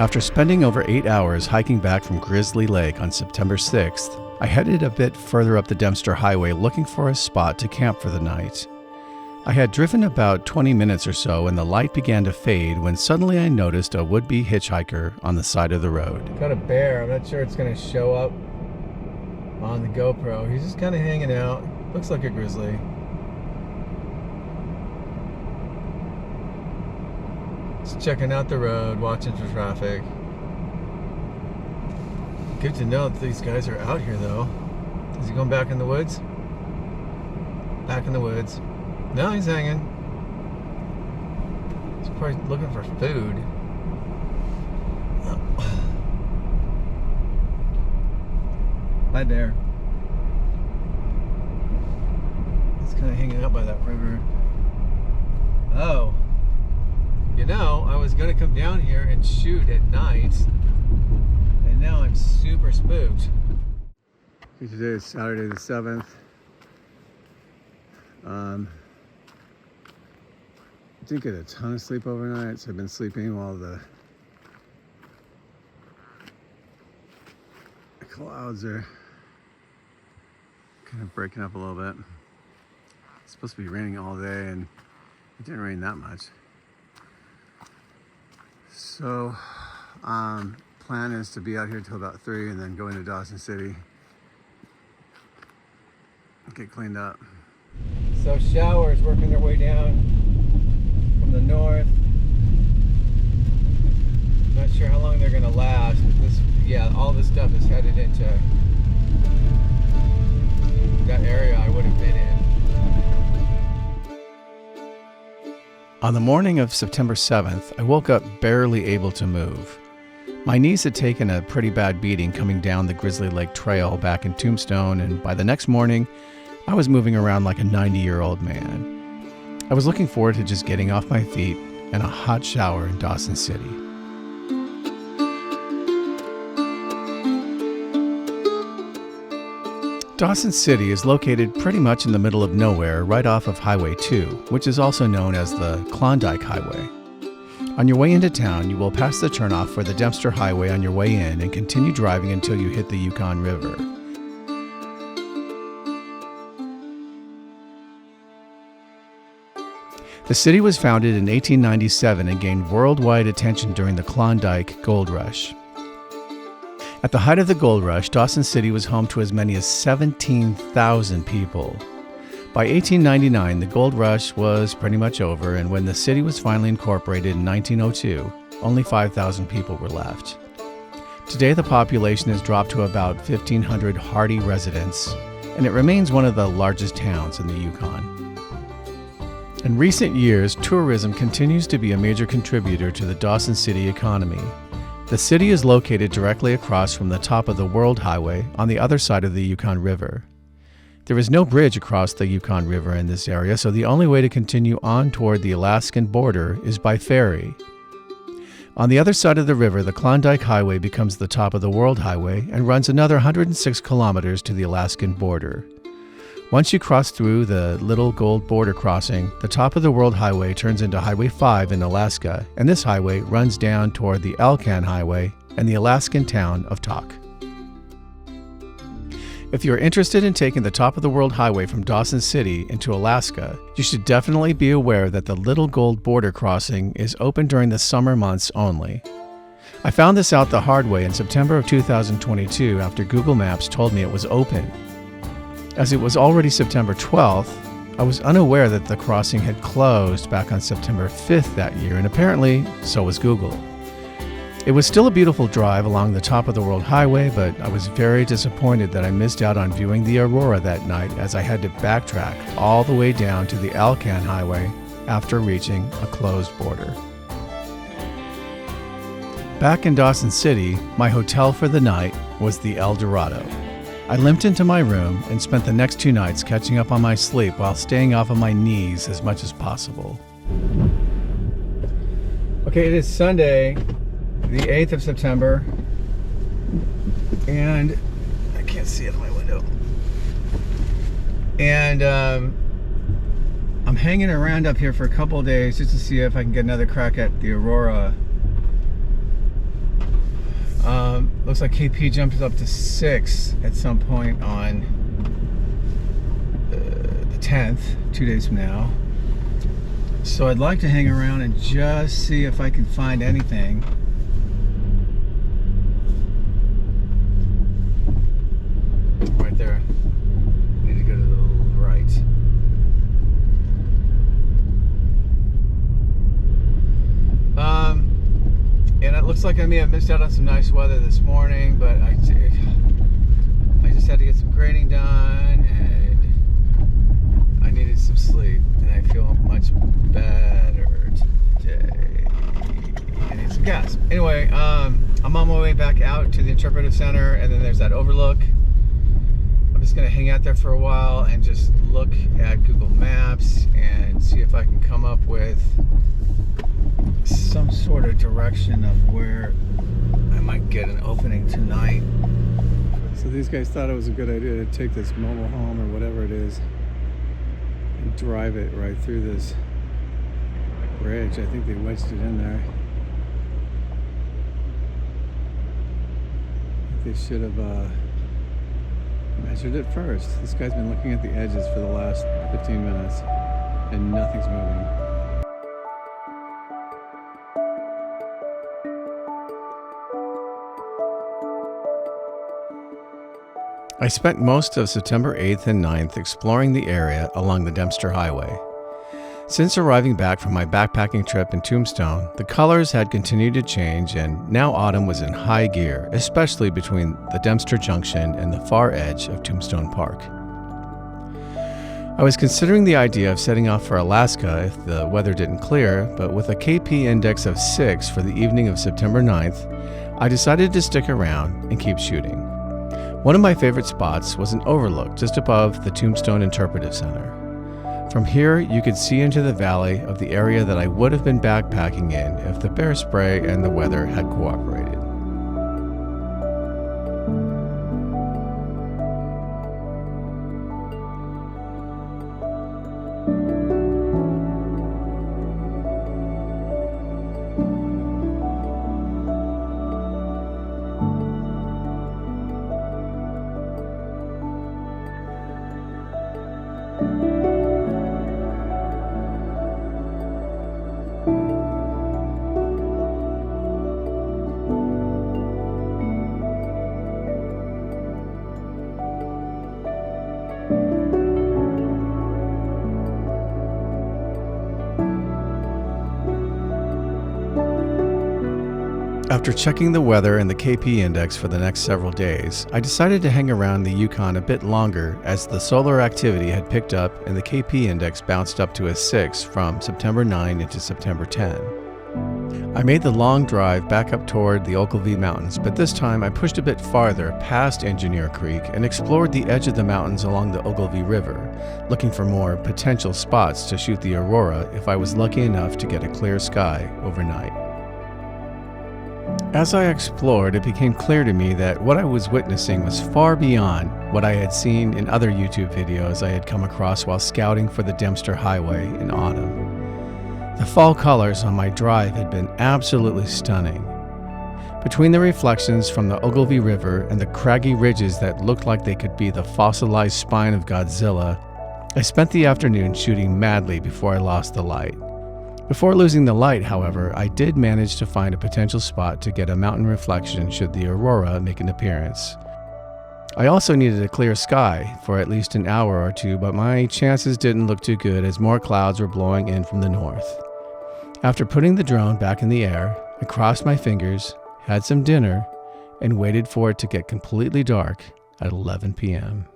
After spending over 8 hours hiking back from Grizzly Lake on September 6th, I headed a bit further up the Dempster Highway looking for a spot to camp for the night. I had driven about 20 minutes or so and the light began to fade when suddenly I noticed a would-be hitchhiker on the side of the road. Got a bear. I'm not sure it's going to show up on the GoPro. He's just kind of hanging out. Looks like a grizzly. Just checking out the road, watching for traffic. Good to know that these guys are out here though. Is he going back in the woods? Back in the woods. No, he's hanging. He's probably looking for food. Hi there. He's kind of hanging out by that river. Oh. You know, I was going to come down here and shoot at night. And now I'm super spooked. Today is Saturday the 7th. Didn't get a ton of sleep overnight, so I've been sleeping while the clouds are kind of breaking up a little bit. It's supposed to be raining all day and it didn't rain that much. So, plan is to be out here till about 3 and then go into Dawson City, get cleaned up. So showers working their way down from the north. Not sure how long they're gonna last, but this, yeah, all this stuff is headed into that area I would have been in. On the morning of September 7th, I woke up barely able to move. My knees had taken a pretty bad beating coming down the Grizzly Lake Trail back in Tombstone, and by the next morning, I was moving around like a 90-year-old man. I was looking forward to just getting off my feet and a hot shower in Dawson City. Dawson City is located pretty much in the middle of nowhere, right off of Highway 2, which is also known as the Klondike Highway. On your way into town, you will pass the turnoff for the Dempster Highway on your way in and continue driving until you hit the Yukon River. The city was founded in 1897 and gained worldwide attention during the Klondike Gold Rush. At the height of the gold rush, Dawson City was home to as many as 17,000 people. By 1899, the gold rush was pretty much over, and when the city was finally incorporated in 1902, only 5,000 people were left. Today, the population has dropped to about 1,500 hardy residents, and it remains one of the largest towns in the Yukon. In recent years, tourism continues to be a major contributor to the Dawson City economy. The city is located directly across from the top of the World Highway on the other side of the Yukon River. There is no bridge across the Yukon River in this area, so the only way to continue on toward the Alaskan border is by ferry. On the other side of the river, the Klondike Highway becomes the top of the World Highway and runs another 106 kilometers to the Alaskan border. Once you cross through the Little Gold Border Crossing, the top of the World Highway turns into Highway 5 in Alaska, and this highway runs down toward the Alcan Highway and the Alaskan town of Tok. If you're interested in taking the top of the World Highway from Dawson City into Alaska, you should definitely be aware that the Little Gold Border Crossing is open during the summer months only. I found this out the hard way in September of 2022 after Google Maps told me it was open. As it was already September 12th, I was unaware that the crossing had closed back on September 5th that year, and apparently so was Google. It was still a beautiful drive along the top of the World Highway, but I was very disappointed that I missed out on viewing the Aurora that night as I had to backtrack all the way down to the Alcan Highway after reaching a closed border. Back in Dawson City, my hotel for the night was the El Dorado. I limped into my room and spent the next 2 nights catching up on my sleep while staying off of my knees as much as possible. Okay, it is Sunday, the 8th of September, and I can't see out of my window. And I'm hanging around up here for a couple of days just to see if I can get another crack at the Aurora. Looks like KP jumped up to 6 at some point on the 10th, 2 days from now. So I'd like to hang around and just see if I can find anything. Right there. I need to go to the right. And it looks like I may have missed out on some nice weather this morning, but I just had to get some grading done, and I needed some sleep, and I feel much better today. I need some gas. Anyway, I'm on my way back out to the interpretive center, and then there's that overlook. I'm just gonna hang out there for a while and just look at Google Maps and see if I can come up with some sort of direction of where I might get an opening tonight. So these guys thought it was a good idea to take this mobile home or whatever it is and drive it right through this bridge. I think they wedged it in there. I think they should have measured it first. This guy's been looking at the edges for the last 15 minutes and nothing's moving. I spent most of September 8th and 9th exploring the area along the Dempster Highway. Since arriving back from my backpacking trip in Tombstone, the colors had continued to change, and now autumn was in high gear, especially between the Dempster Junction and the far edge of Tombstone Park. I was considering the idea of setting off for Alaska if the weather didn't clear, but with a KP index of 6 for the evening of September 9th, I decided to stick around and keep shooting. One of my favorite spots was an overlook just above the Tombstone Interpretive Center. From here, you could see into the valley of the area that I would have been backpacking in if the bear spray and the weather had cooperated. After checking the weather and the KP index for the next several days, I decided to hang around the Yukon a bit longer as the solar activity had picked up and the KP index bounced up to a 6 from September 9 into September 10. I made the long drive back up toward the Ogilvie Mountains, but this time I pushed a bit farther past Engineer Creek and explored the edge of the mountains along the Ogilvie River, looking for more potential spots to shoot the Aurora if I was lucky enough to get a clear sky overnight. As I explored, it became clear to me that what I was witnessing was far beyond what I had seen in other YouTube videos I had come across while scouting for the Dempster Highway in autumn. The fall colors on my drive had been absolutely stunning. Between the reflections from the Ogilvie River and the craggy ridges that looked like they could be the fossilized spine of Godzilla, I spent the afternoon shooting madly before I lost the light. Before losing the light, however, I did manage to find a potential spot to get a mountain reflection should the Aurora make an appearance. I also needed a clear sky for at least an hour or two, but my chances didn't look too good as more clouds were blowing in from the north. After putting the drone back in the air, I crossed my fingers, had some dinner, and waited for it to get completely dark at 11 p.m.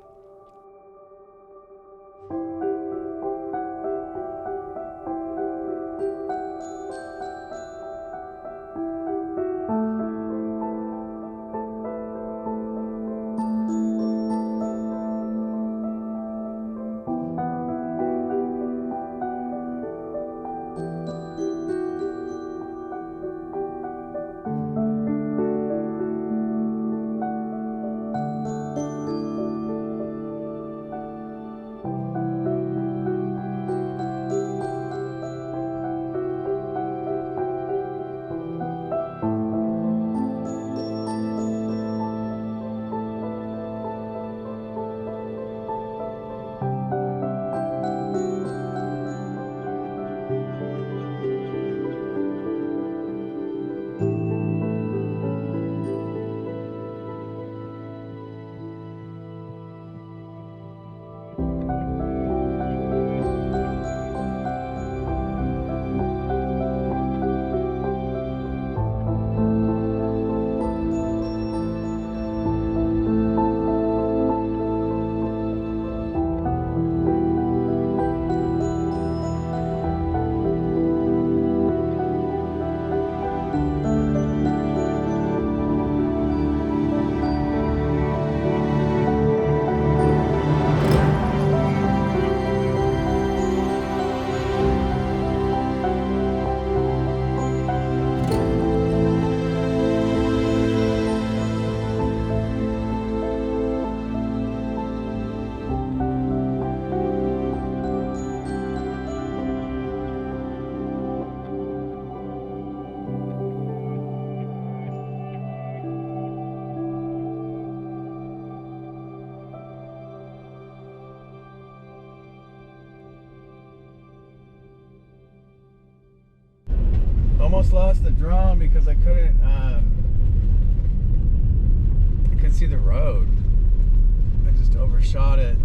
almost lost the drone because I couldn't see the road. I just overshot it,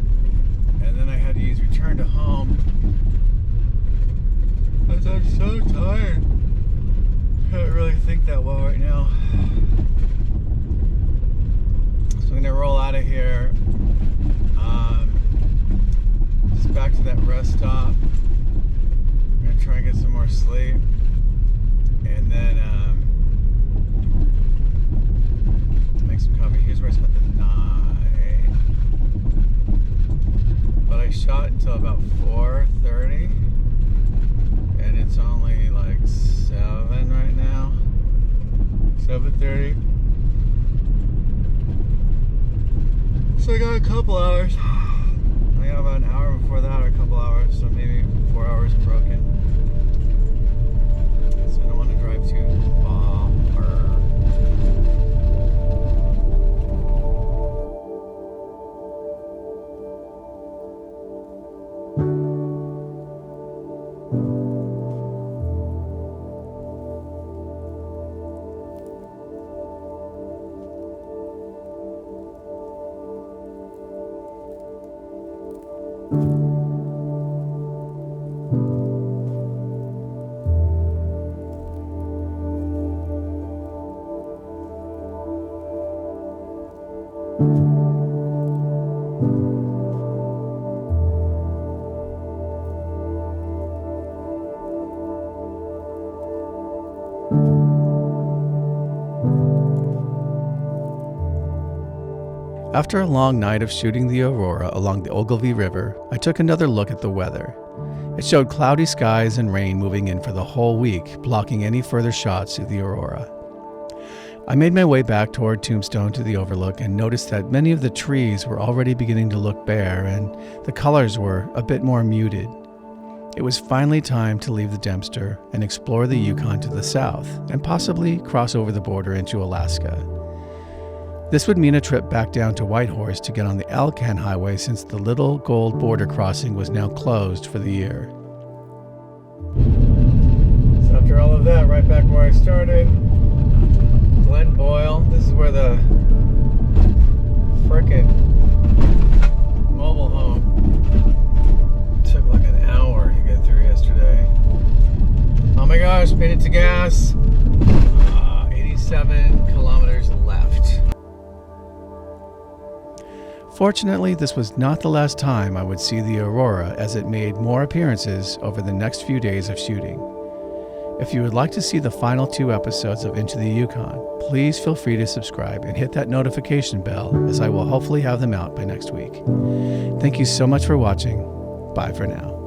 and then I had to use return to home because I'm so tired. Can't really think that well right now. So I'm gonna roll out of here. Just back to that rest stop. I'm gonna try and get some more sleep, and then make some coffee. Here's where I spent the night. But I shot until about 4:30, and it's only like 7 right now. 7:30. So I got a couple hours. I got about an hour before that, or a couple hours, so maybe 4 hours broken. So I don't want to drive too far. After a long night of shooting the Aurora along the Ogilvy River, I took another look at the weather. It showed cloudy skies and rain moving in for the whole week, blocking any further shots of the Aurora. I made my way back toward Tombstone to the overlook and noticed that many of the trees were already beginning to look bare and the colors were a bit more muted. It was finally time to leave the Dempster and explore the Yukon to the south and possibly cross over the border into Alaska. This would mean a trip back down to Whitehorse to get on the Yukon Highway since the Little Gold border crossing was now closed for the year. So after all of that, right back where I started, Glen Boyle. This is where the frickin' mobile home took like an hour to get through yesterday. Oh my gosh, made it to gas. 87 kilometers left. Fortunately, this was not the last time I would see the Aurora as it made more appearances over the next few days of shooting. If you would like to see the final 2 episodes of Into the Yukon, please feel free to subscribe and hit that notification bell, as I will hopefully have them out by next week. Thank you so much for watching. Bye for now.